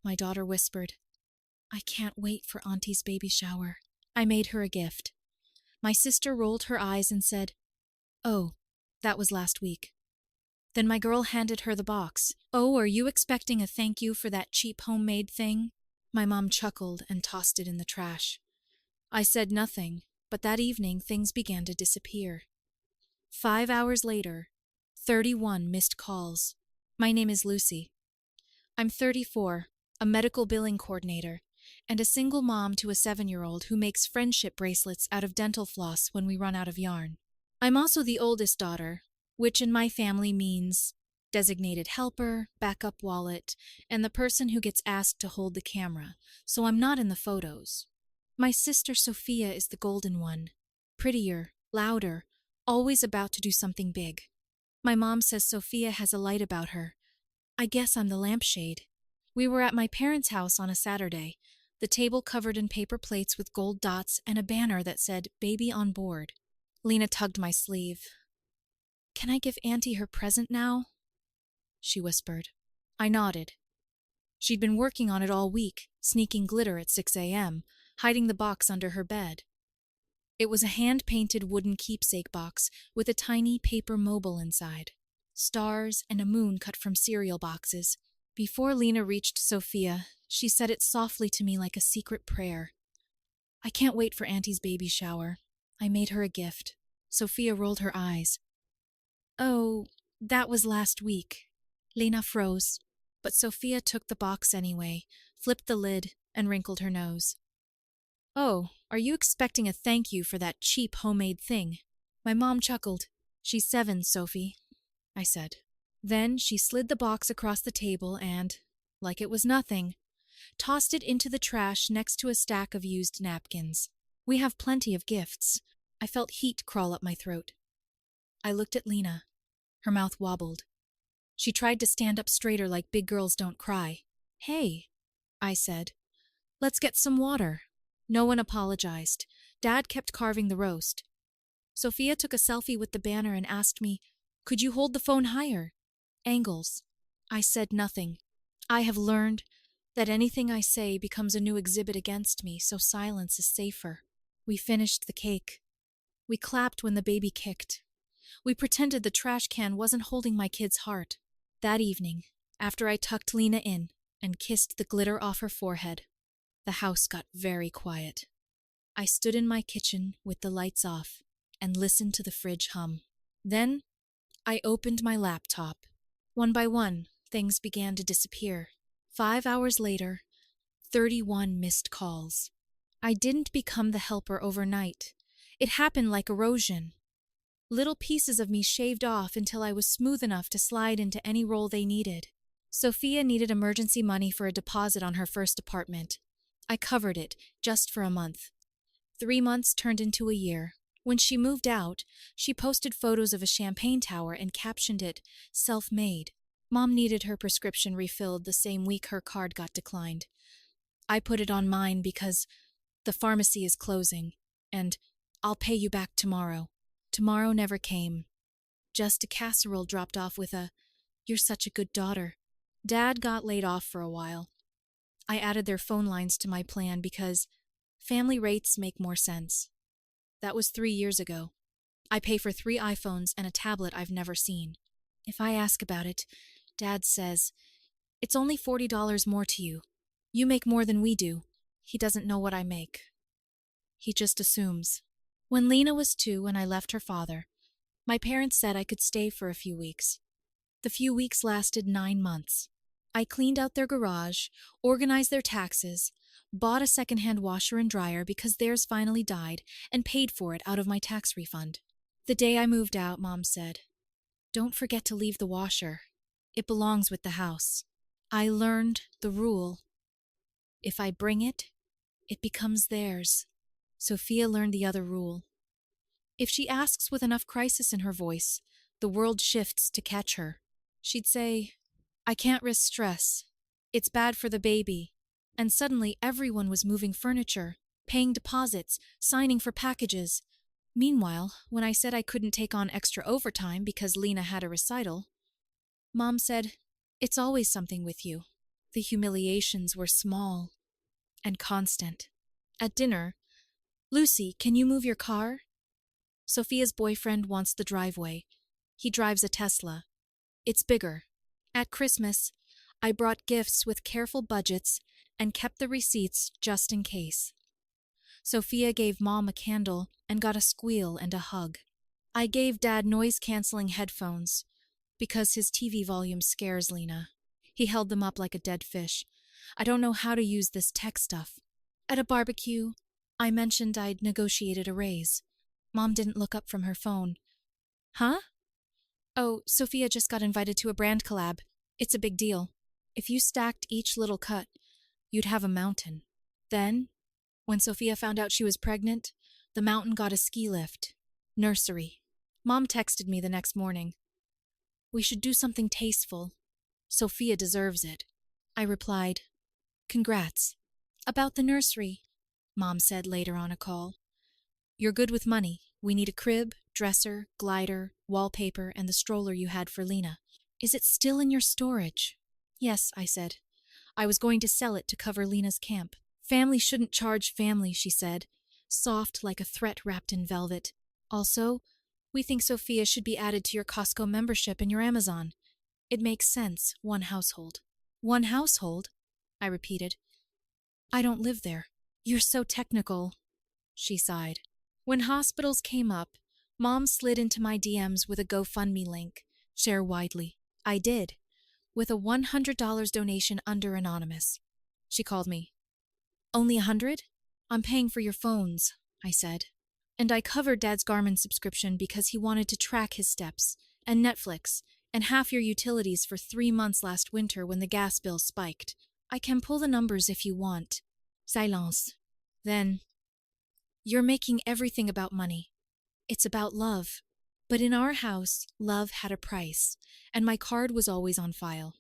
my daughter whispered. I can't wait for Auntie's baby shower. I made her a gift. My sister rolled her eyes and said, Oh, that was last week. Then my girl handed her the box. Oh, are you expecting a thank you for that cheap homemade thing? My mom chuckled and tossed it in the trash. I said nothing, but that evening things began to disappear. 5 hours later, 31 missed calls. My name is Lucy. I'm 34, a medical billing coordinator, and a single mom to a 7-year-old who makes friendship bracelets out of dental floss when we run out of yarn. I'm also the oldest daughter, which in my family means designated helper, backup wallet, and the person who gets asked to hold the camera, so I'm not in the photos. My sister Sophia is the golden one, prettier, louder, always about to do something big. My mom says Sophia has a light about her. I guess I'm the lampshade. We were at my parents' house on a Saturday, the table covered in paper plates with gold dots and a banner that said, Baby on board. Lena tugged my sleeve. Can I give Auntie her present now? She whispered. I nodded. She'd been working on it all week, sneaking glitter at 6 a.m., hiding the box under her bed. It was a hand-painted wooden keepsake box with a tiny paper mobile inside, stars and a moon cut from cereal boxes. Before Lena reached Sophia, she said it softly to me like a secret prayer. I can't wait for Auntie's baby shower. I made her a gift. Sophia rolled her eyes. Oh, that was last week. Lena froze, but Sophia took the box anyway, flipped the lid, and wrinkled her nose. Oh, are you expecting a thank you for that cheap homemade thing? My mom chuckled. She's 7, Sophie, I said. Then she slid the box across the table and, like it was nothing, tossed it into the trash next to a stack of used napkins. We have plenty of gifts. I felt heat crawl up my throat. I looked at Lena. Her mouth wobbled. She tried to stand up straighter like big girls don't cry. Hey, I said. Let's get some water. No one apologized. Dad kept carving the roast. Sophia took a selfie with the banner and asked me, could you hold the phone higher? Angles. I said nothing. I have learned that anything I say becomes a new exhibit against me, so silence is safer. We finished the cake. We clapped when the baby kicked. We pretended the trash can wasn't holding my kid's heart. That evening, after I tucked Lena in and kissed the glitter off her forehead, the house got very quiet. I stood in my kitchen with the lights off and listened to the fridge hum. Then, I opened my laptop. One by one, things began to disappear. 5 hours later, 31 missed calls. I didn't become the helper overnight. It happened like erosion. Little pieces of me shaved off until I was smooth enough to slide into any role they needed. Sophia needed emergency money for a deposit on her first apartment. I covered it, just for a month. 3 months turned into a year. When she moved out, she posted photos of a champagne tower and captioned it, self-made. Mom needed her prescription refilled the same week her card got declined. I put it on mine because the pharmacy is closing, and I'll pay you back tomorrow. Tomorrow never came. Just a casserole dropped off with a, you're such a good daughter. Dad got laid off for a while. I added their phone lines to my plan because family rates make more sense. That was 3 years ago. I pay for 3 iPhones and a tablet I've never seen. If I ask about it, Dad says, it's only $40 more to you. You make more than we do. He doesn't know what I make. He just assumes. When Lena was 2 and I left her father, my parents said I could stay for a few weeks. The few weeks lasted 9 months. I cleaned out their garage, organized their taxes, bought a secondhand washer and dryer because theirs finally died, and paid for it out of my tax refund. The day I moved out, Mom said, don't forget to leave the washer. It belongs with the house. I learned the rule. If I bring it, it becomes theirs. Sophia learned the other rule. If she asks with enough crisis in her voice, the world shifts to catch her. She'd say, I can't risk stress. It's bad for the baby. And suddenly everyone was moving furniture, paying deposits, signing for packages. Meanwhile, when I said I couldn't take on extra overtime because Lena had a recital, Mom said, it's always something with you. The humiliations were small and constant. At dinner, "Lucy, can you move your car?" Sophia's boyfriend wants the driveway. He drives a Tesla. It's bigger. At Christmas, I brought gifts with careful budgets and kept the receipts just in case. Sophia gave Mom a candle and got a squeal and a hug. I gave Dad noise-canceling headphones because his TV volume scares Lena. He held them up like a dead fish. "I don't know how to use this tech stuff." At a barbecue, I mentioned I'd negotiated a raise. Mom didn't look up from her phone. "Huh?" "Oh, Sophia just got invited to a brand collab. It's a big deal. If you stacked each little cut, you'd have a mountain." Then, when Sophia found out she was pregnant, the mountain got a ski lift. Nursery. Mom texted me the next morning. "We should do something tasteful. Sophia deserves it." I replied, "Congrats." "About the nursery," Mom said later on a call. "You're good with money. We need a crib, dresser, glider, wallpaper, and the stroller you had for Lena. Is it still in your storage?" "Yes," I said. "I was going to sell it to cover Lena's camp." "Family shouldn't charge family," she said, soft like a threat wrapped in velvet. "Also, we think Sophia should be added to your Costco membership and your Amazon. It makes sense, one household." "One household?" I repeated. "I don't live there." "You're so technical," she sighed. When hospitals came up, Mom slid into my DMs with a GoFundMe link. "Share widely." I did, with a $100 donation under anonymous. She called me. "Only 100? I'm paying for your phones," I said. And I covered Dad's Garmin subscription because he wanted to track his steps, and Netflix, and half your utilities for 3 months last winter when the gas bill spiked. "I can pull the numbers if you want." Silence. Then, "You're making everything about money. It's about love." But in our house, love had a price, and my card was always on file.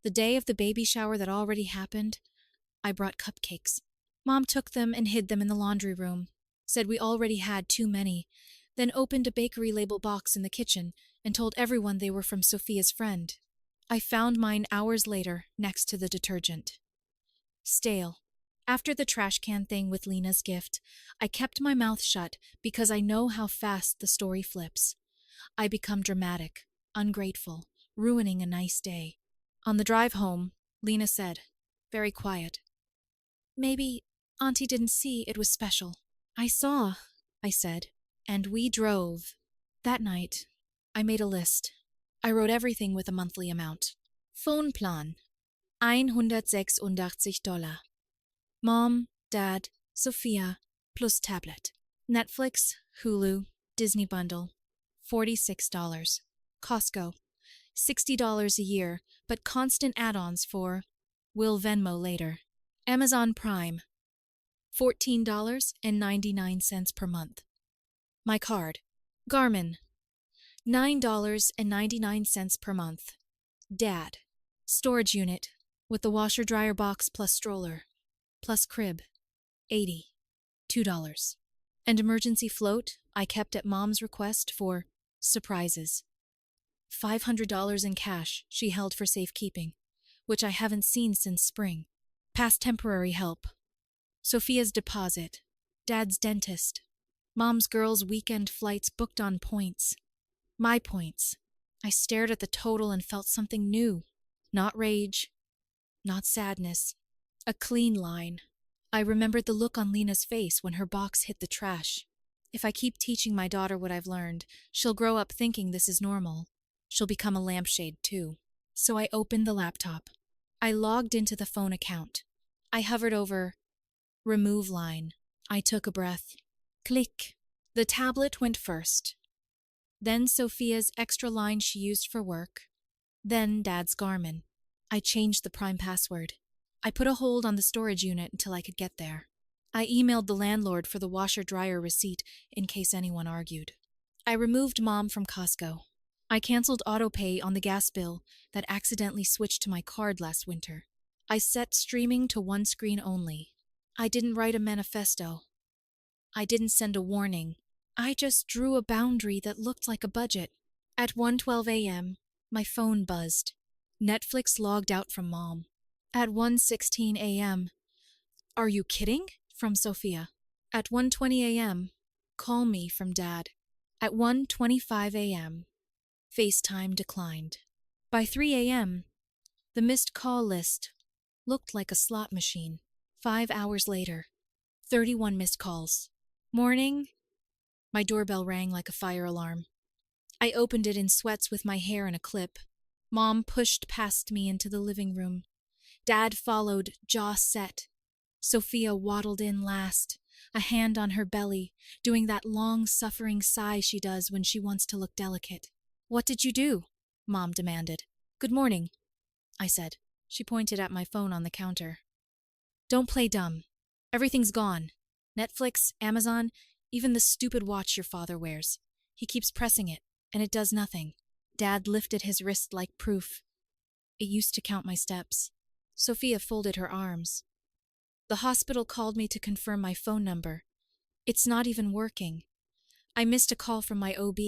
The day of the baby shower that already happened, I brought cupcakes. Mom took them and hid them in the laundry room, said we already had too many, then opened a bakery label box in the kitchen and told everyone they were from Sophia's friend. I found mine hours later next to the detergent. Stale. After the trash can thing with Lena's gift, I kept my mouth shut because I know how fast the story flips. I become dramatic, ungrateful, ruining a nice day. On the drive home, Lena said, very quiet, "Maybe Auntie didn't see it was special." "I saw," I said, and we drove. That night, I made a list. I wrote everything with a monthly amount. Phone plan, $186. Mom, Dad, Sophia, plus tablet. Netflix, Hulu, Disney bundle, $46. Costco, $60 a year, but constant add-ons for will Venmo later. Amazon Prime, $14.99 per month. My card. Garmin, $9.99 per month. Dad, storage unit with the washer-dryer box plus stroller, plus crib, $82. And emergency float I kept at Mom's request for surprises. $500 in cash she held for safekeeping, which I haven't seen since spring. Past temporary help. Sophia's deposit. Dad's dentist. Mom's girls' weekend flights booked on points. My points. I stared at the total and felt something new. Not rage. Not sadness. A clean line. I remembered the look on Lena's face when her box hit the trash. If I keep teaching my daughter what I've learned, she'll grow up thinking this is normal. She'll become a lampshade too. So I opened the laptop. I logged into the phone account. I hovered over remove line. I took a breath. Click. The tablet went first. Then Sophia's extra line she used for work. Then Dad's Garmin. I changed the Prime password. I put a hold on the storage unit until I could get there. I emailed the landlord for the washer-dryer receipt in case anyone argued. I removed Mom from Costco. I canceled autopay on the gas bill that accidentally switched to my card last winter. I set streaming to one screen only. I didn't write a manifesto. I didn't send a warning. I just drew a boundary that looked like a budget. At 1:12 a.m., my phone buzzed. Netflix logged out from Mom. At 1:16 a.m. Are you kidding? From Sophia. At 1:20 a.m. Call me from Dad. At 1:25 a.m. FaceTime declined. By 3 a.m., the missed call list looked like a slot machine. 5 hours later, 31 missed calls. Morning. My doorbell rang like a fire alarm. I opened it in sweats with my hair in a clip. Mom pushed past me into the living room. Dad followed, jaw set. Sophia waddled in last, a hand on her belly, doing that long, suffering sigh she does when she wants to look delicate. What did you do? Mom demanded. Good morning, I said. She pointed at my phone on the counter. Don't play dumb. Everything's gone. Netflix, Amazon, even the stupid watch your father wears. He keeps pressing it, and it does nothing. Dad lifted his wrist like proof. It used to count my steps. Sophia folded her arms. The hospital called me to confirm my phone number. It's not even working. I missed a call from my OB.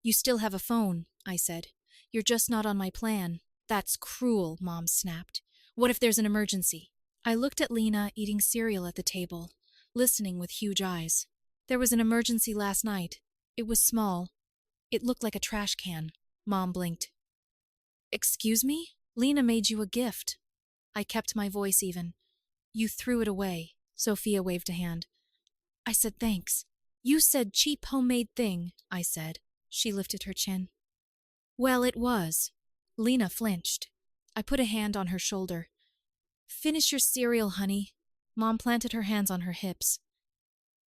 You still have a phone, I said. You're just not on my plan. That's cruel, Mom snapped. What if there's an emergency? I looked at Lena eating cereal at the table, listening with huge eyes. There was an emergency last night. It was small. It looked like a trash can. Mom blinked. Excuse me? Lena made you a gift. I kept my voice even. You threw it away. Sophia waved a hand. I said thanks. You said cheap homemade thing, I said. She lifted her chin. Well, it was. Lena flinched. I put a hand on her shoulder. Finish your cereal, honey. Mom planted her hands on her hips.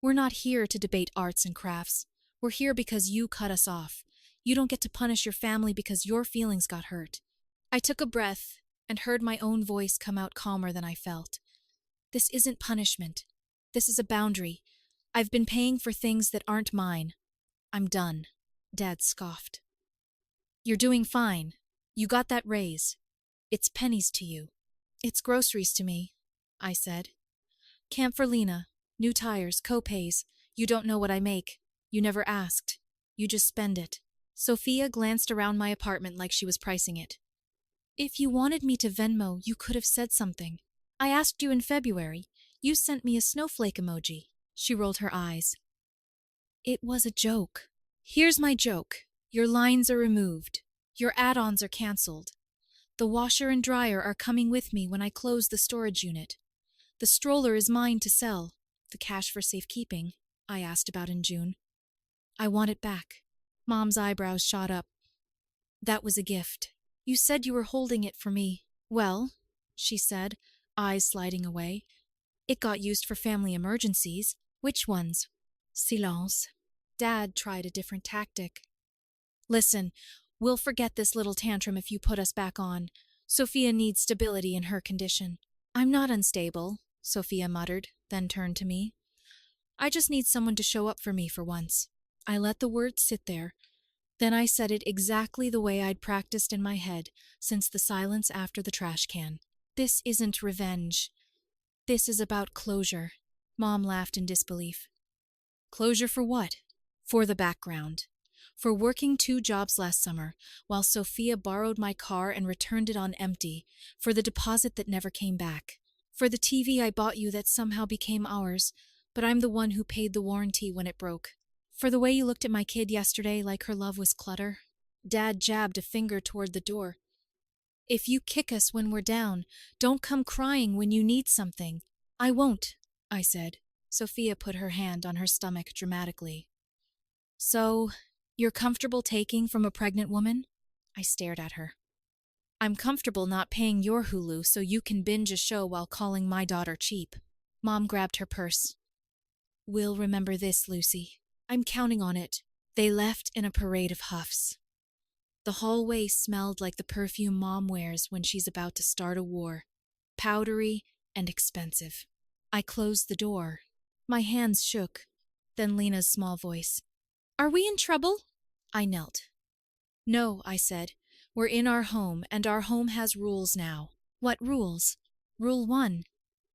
We're not here to debate arts and crafts. We're here because you cut us off. You don't get to punish your family because your feelings got hurt. I took a breath and heard my own voice come out calmer than I felt. This isn't punishment. This is a boundary. I've been paying for things that aren't mine. I'm done. Dad scoffed. You're doing fine. You got that raise. It's pennies to you. It's groceries to me, I said. Camp for Lena. New tires, co-pays. You don't know what I make. You never asked. You just spend it. Sophia glanced around my apartment like she was pricing it. If you wanted me to Venmo, you could have said something. I asked you in February. You sent me a snowflake emoji. She rolled her eyes. It was a joke. Here's my joke. Your lines are removed. Your add-ons are canceled. The washer and dryer are coming with me when I close the storage unit. The stroller is mine to sell. The cash for safekeeping, I asked about in June. I want it back. Mom's eyebrows shot up. That was a gift. You said you were holding it for me. Well, she said, eyes sliding away. It got used for family emergencies. Which ones? Silence. Dad tried a different tactic. Listen, we'll forget this little tantrum if you put us back on. Sophia needs stability in her condition. I'm not unstable, Sophia muttered, then turned to me. I just need someone to show up for me for once. I let the words sit there. Then I said it exactly the way I'd practiced in my head since the silence after the trash can. This isn't revenge. This is about closure. Mom laughed in disbelief. Closure for what? For the background. For working 2 jobs last summer, while Sophia borrowed my car and returned it on empty, for the deposit that never came back. For the TV I bought you that somehow became ours, but I'm the one who paid the warranty when it broke. For the way you looked at my kid yesterday like her love was clutter. Dad jabbed a finger toward the door. If you kick us when we're down, don't come crying when you need something. I won't, I said. Sophia put her hand on her stomach dramatically. So, you're comfortable taking from a pregnant woman? I stared at her. I'm comfortable not paying your Hulu so you can binge a show while calling my daughter cheap. Mom grabbed her purse. We'll remember this, Lucy. I'm counting on it. They left in a parade of huffs. The hallway smelled like the perfume Mom wears when she's about to start a war. Powdery and expensive. I closed the door. My hands shook. Then Lena's small voice. Are we in trouble? I knelt. No, I said. We're in our home, and our home has rules now. What rules? Rule 1.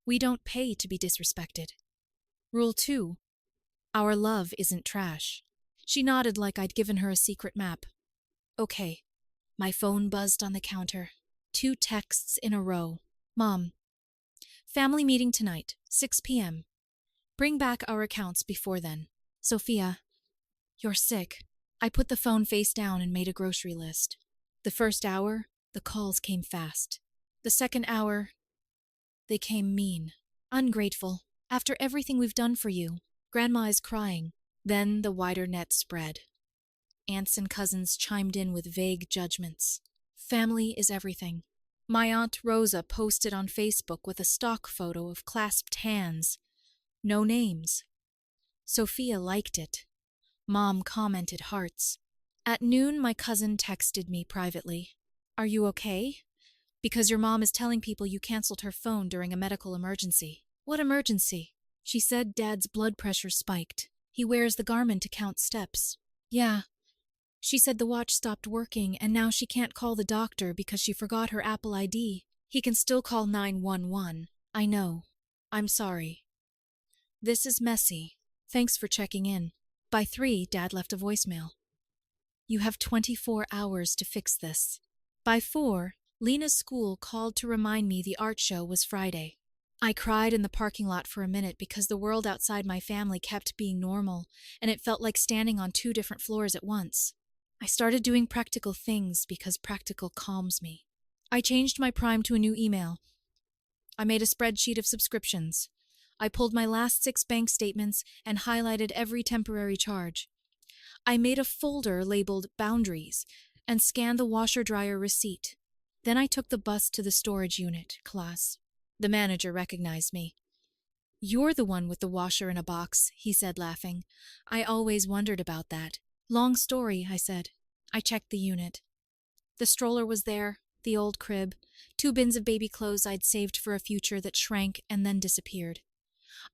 We don't pay to be disrespected. Rule 2. Our love isn't trash. She nodded like I'd given her a secret map. Okay. My phone buzzed on the counter. 2 texts in a row. Mom, family meeting tonight, 6 p.m. Bring back our accounts before then. Sophia, you're sick. I put the phone face down and made a grocery list. The first hour, the calls came fast. The second hour, they came mean, ungrateful. After everything we've done for you, Grandma is crying. Then the wider net spread. Aunts and cousins chimed in with vague judgments. Family is everything. My Aunt Rosa posted on Facebook with a stock photo of clasped hands. No names. Sophia liked it. Mom commented hearts. At noon, my cousin texted me privately. Are you okay? Because your mom is telling people you canceled her phone during a medical emergency. What emergency? She said Dad's blood pressure spiked. He wears the garment to count steps. Yeah. She said the watch stopped working and now she can't call the doctor because she forgot her Apple ID. He can still call 911. I know. I'm sorry. This is messy. Thanks for checking in. By 3, Dad left a voicemail. You have 24 hours to fix this. By 4, Lena's school called to remind me the art show was Friday. I cried in the parking lot for a minute because the world outside my family kept being normal, and it felt like standing on 2 different floors at once. I started doing practical things because practical calms me. I changed my Prime to a new email. I made a spreadsheet of subscriptions. I pulled my last 6 bank statements and highlighted every temporary charge. I made a folder labeled Boundaries and scanned the washer-dryer receipt. Then I took the bus to the storage unit class. The manager recognized me. You're the one with the washer in a box, he said, laughing. I always wondered about that. Long story, I said. I checked the unit. The stroller was there, the old crib, 2 bins of baby clothes I'd saved for a future that shrank and then disappeared.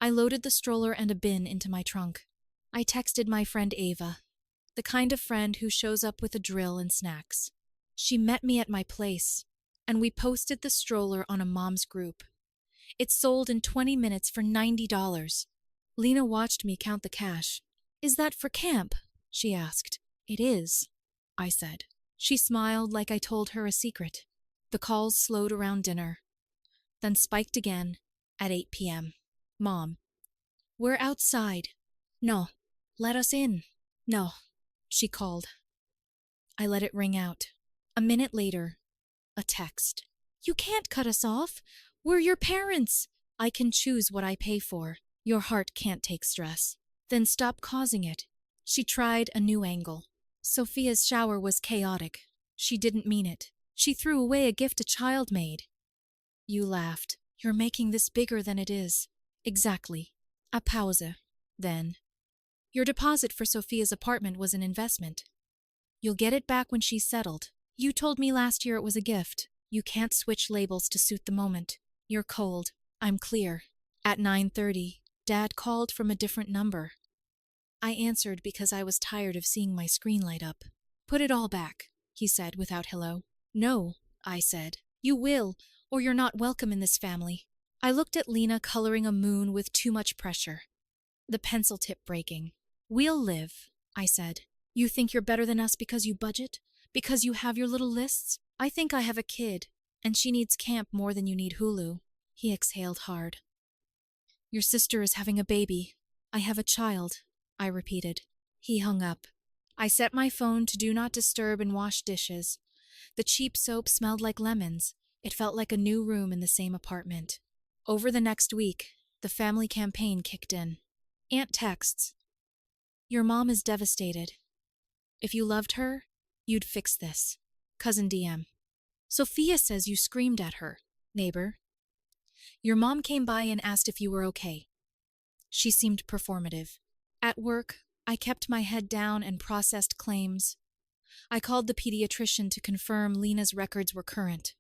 I loaded the stroller and a bin into my trunk. I texted my friend Ava, the kind of friend who shows up with a drill and snacks. She met me at my place, and we posted the stroller on a mom's group. It sold in 20 minutes for $90. Lena watched me count the cash. Is that for camp? She asked. It is, I said. She smiled like I told her a secret. The calls slowed around dinner, then spiked again at 8 p.m. Mom, we're outside. No, let us in. No, she called. I let it ring out. A minute later, a text. You can't cut us off. We're your parents. I can choose what I pay for. Your heart can't take stress. Then stop causing it. She tried a new angle. Sophia's shower was chaotic. She didn't mean it. She threw away a gift a child made. You laughed. You're making this bigger than it is. Exactly. A pause. Then. Your deposit for Sophia's apartment was an investment. You'll get it back when she's settled. You told me last year it was a gift. You can't switch labels to suit the moment. You're cold. I'm clear. At 9:30, Dad called from a different number. I answered because I was tired of seeing my screen light up. Put it all back, he said without hello. No, I said. You will, or you're not welcome in this family. I looked at Lena coloring a moon with too much pressure. The pencil tip breaking. We'll live, I said. You think you're better than us because you budget? Because you have your little lists? I think I have a kid, and she needs camp more than you need Hulu. He exhaled hard. Your sister is having a baby. I have a child, I repeated. He hung up. I set my phone to do not disturb and wash dishes. The cheap soap smelled like lemons. It felt like a new room in the same apartment. Over the next week, the family campaign kicked in. Aunt texts. Your mom is devastated. If you loved her, you'd fix this. Cousin DM. Sophia says you screamed at her. Neighbor. Your mom came by and asked if you were okay. She seemed performative. At work, I kept my head down and processed claims. I called the pediatrician to confirm Lena's records were current.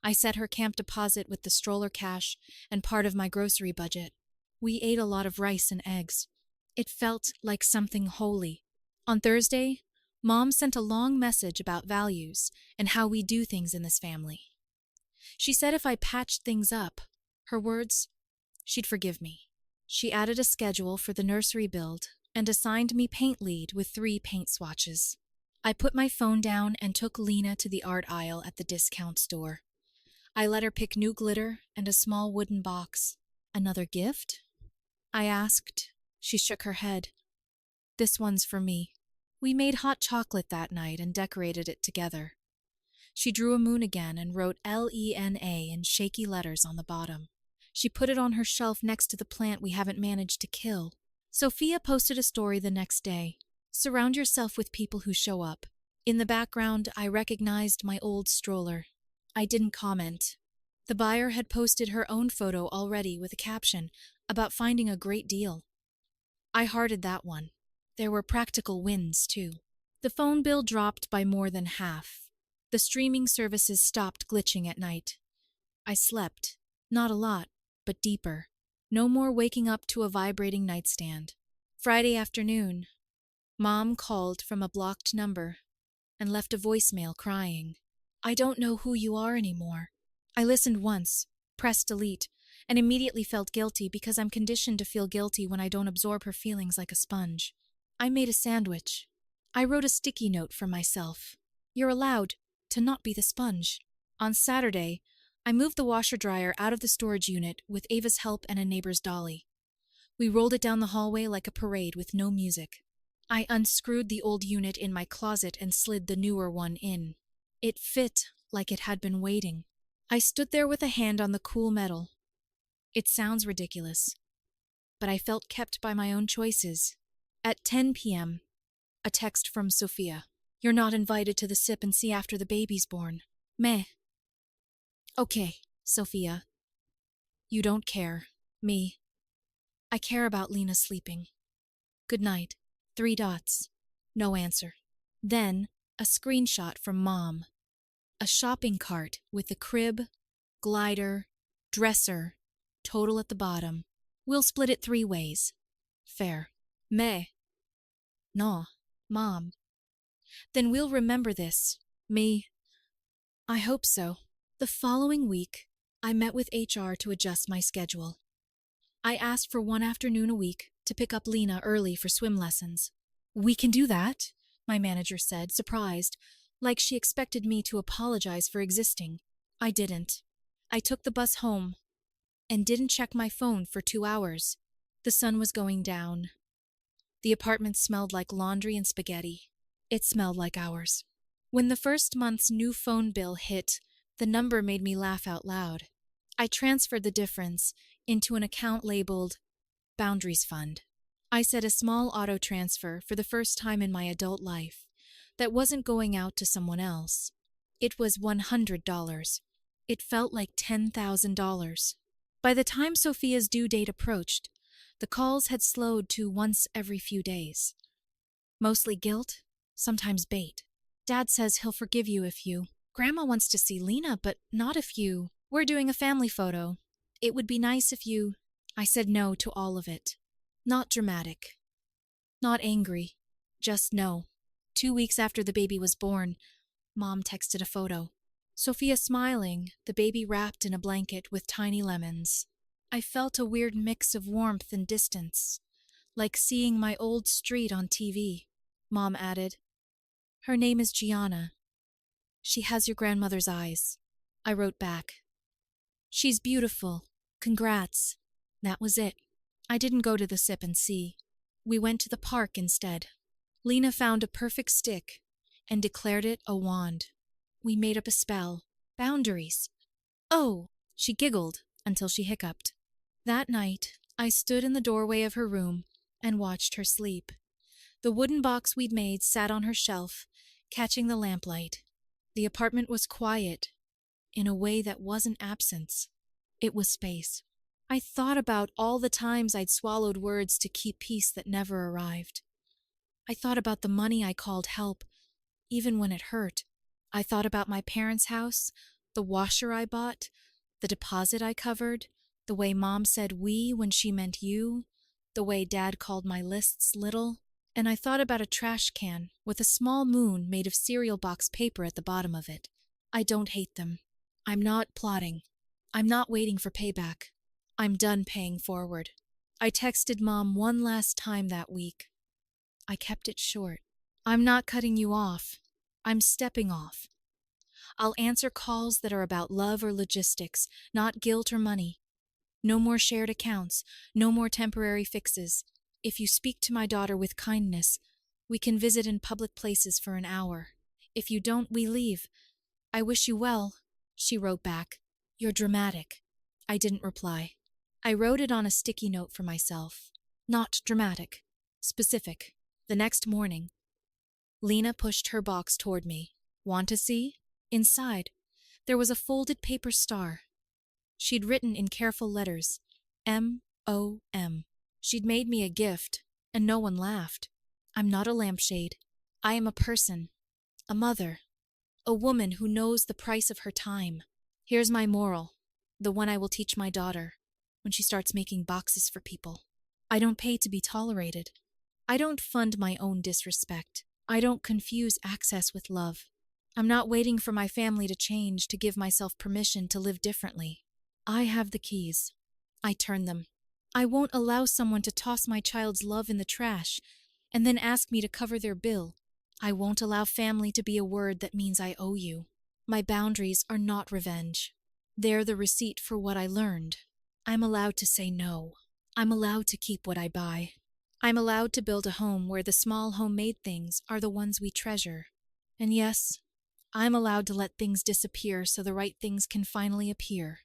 I set her camp deposit with the stroller cash and part of my grocery budget. We ate a lot of rice and eggs. It felt like something holy. On Thursday, Mom sent a long message about values and how we do things in this family. She said if I patched things up, her words, she'd forgive me. She added a schedule for the nursery build and assigned me paint lead with 3 paint swatches. I put my phone down and took Lena to the art aisle at the discount store. I let her pick new glitter and a small wooden box. Another gift? I asked. She shook her head. This one's for me. We made hot chocolate that night and decorated it together. She drew a moon again and wrote Lena in shaky letters on the bottom. She put it on her shelf next to the plant we haven't managed to kill. Sophia posted a story the next day. Surround yourself with people who show up. In the background, I recognized my old stroller. I didn't comment. The buyer had posted her own photo already with a caption about finding a great deal. I hearted that one. There were practical wins, too. The phone bill dropped by more than half. The streaming services stopped glitching at night. I slept. Not a lot, but deeper. No more waking up to a vibrating nightstand. Friday afternoon, Mom called from a blocked number and left a voicemail crying. I don't know who you are anymore. I listened once, pressed delete, and immediately felt guilty because I'm conditioned to feel guilty when I don't absorb her feelings like a sponge. I made a sandwich. I wrote a sticky note for myself. You're allowed to not be the sponge. On Saturday, I moved the washer-dryer out of the storage unit with Ava's help and a neighbor's dolly. We rolled it down the hallway like a parade with no music. I unscrewed the old unit in my closet and slid the newer one in. It fit like it had been waiting. I stood there with a hand on the cool metal. It sounds ridiculous, but I felt kept by my own choices. At 10 p.m., a text from Sophia. You're not invited to the sip and see after the baby's born. Meh. Okay, Sophia. You don't care. Me. I care about Lena sleeping. Good night. 3 dots. No answer. Then, a screenshot from Mom. A shopping cart with the crib, glider, dresser, total at the bottom. We'll split it 3 ways. Fair. Meh. No, Mom. Then we'll remember this. Me. I hope so. The following week, I met with HR to adjust my schedule. I asked for 1 afternoon a week to pick up Lena early for swim lessons. We can do that, my manager said, surprised, like she expected me to apologize for existing. I didn't. I took the bus home and didn't check my phone for 2 hours. The sun was going down. The apartment smelled like laundry and spaghetti. It smelled like ours. When the first month's new phone bill hit, the number made me laugh out loud. I transferred the difference into an account labeled Boundaries Fund. I set a small auto transfer for the first time in my adult life that wasn't going out to someone else. It was $100. It felt like $10,000. By the time Sophia's due date approached, the calls had slowed to once every few days. Mostly guilt, sometimes bait. Dad says he'll forgive you if you. Grandma wants to see Lena, but not if you. We're doing a family photo. It would be nice if you. I said no to all of it. Not dramatic. Not angry. Just no. 2 weeks after the baby was born, Mom texted a photo. Sophia smiling, the baby wrapped in a blanket with tiny lemons. I felt a weird mix of warmth and distance, like seeing my old street on TV. Mom added, Her name is Gianna. She has your grandmother's eyes. I wrote back. She's beautiful. Congrats. That was it. I didn't go to the sip and see. We went to the park instead. Lena found a perfect stick and declared it a wand. We made up a spell. Boundaries. Oh, she giggled until she hiccuped. That night, I stood in the doorway of her room and watched her sleep. The wooden box we'd made sat on her shelf, catching the lamplight. The apartment was quiet, in a way that wasn't absence. It was space. I thought about all the times I'd swallowed words to keep peace that never arrived. I thought about the money I called help, even when it hurt. I thought about my parents' house, the washer I bought, the deposit I covered, the way Mom said we when she meant you, the way Dad called my lists little. And I thought about a trash can with a small moon made of cereal box paper at the bottom of it. I don't hate them. I'm not plotting. I'm not waiting for payback. I'm done paying forward. I texted Mom one last time that week. I kept it short. I'm not cutting you off. I'm stepping off. I'll answer calls that are about love or logistics, not guilt or money. No more shared accounts, no more temporary fixes. If you speak to my daughter with kindness, we can visit in public places for an hour. If you don't, we leave. I wish you well, she wrote back. You're dramatic. I didn't reply. I wrote it on a sticky note for myself. Not dramatic. Specific. The next morning, Lena pushed her box toward me. Want to see? Inside, there was a folded paper star. She'd written in careful letters, M-O-M. She'd made me a gift, and no one laughed. I'm not a lampshade. I am a person, a mother, a woman who knows the price of her time. Here's my moral, the one I will teach my daughter when she starts making boxes for people. I don't pay to be tolerated. I don't fund my own disrespect. I don't confuse access with love. I'm not waiting for my family to change to give myself permission to live differently. I have the keys. I turn them. I won't allow someone to toss my child's love in the trash and then ask me to cover their bill. I won't allow family to be a word that means I owe you. My boundaries are not revenge. They're the receipt for what I learned. I'm allowed to say no. I'm allowed to keep what I buy. I'm allowed to build a home where the small homemade things are the ones we treasure. And yes, I'm allowed to let things disappear so the right things can finally appear.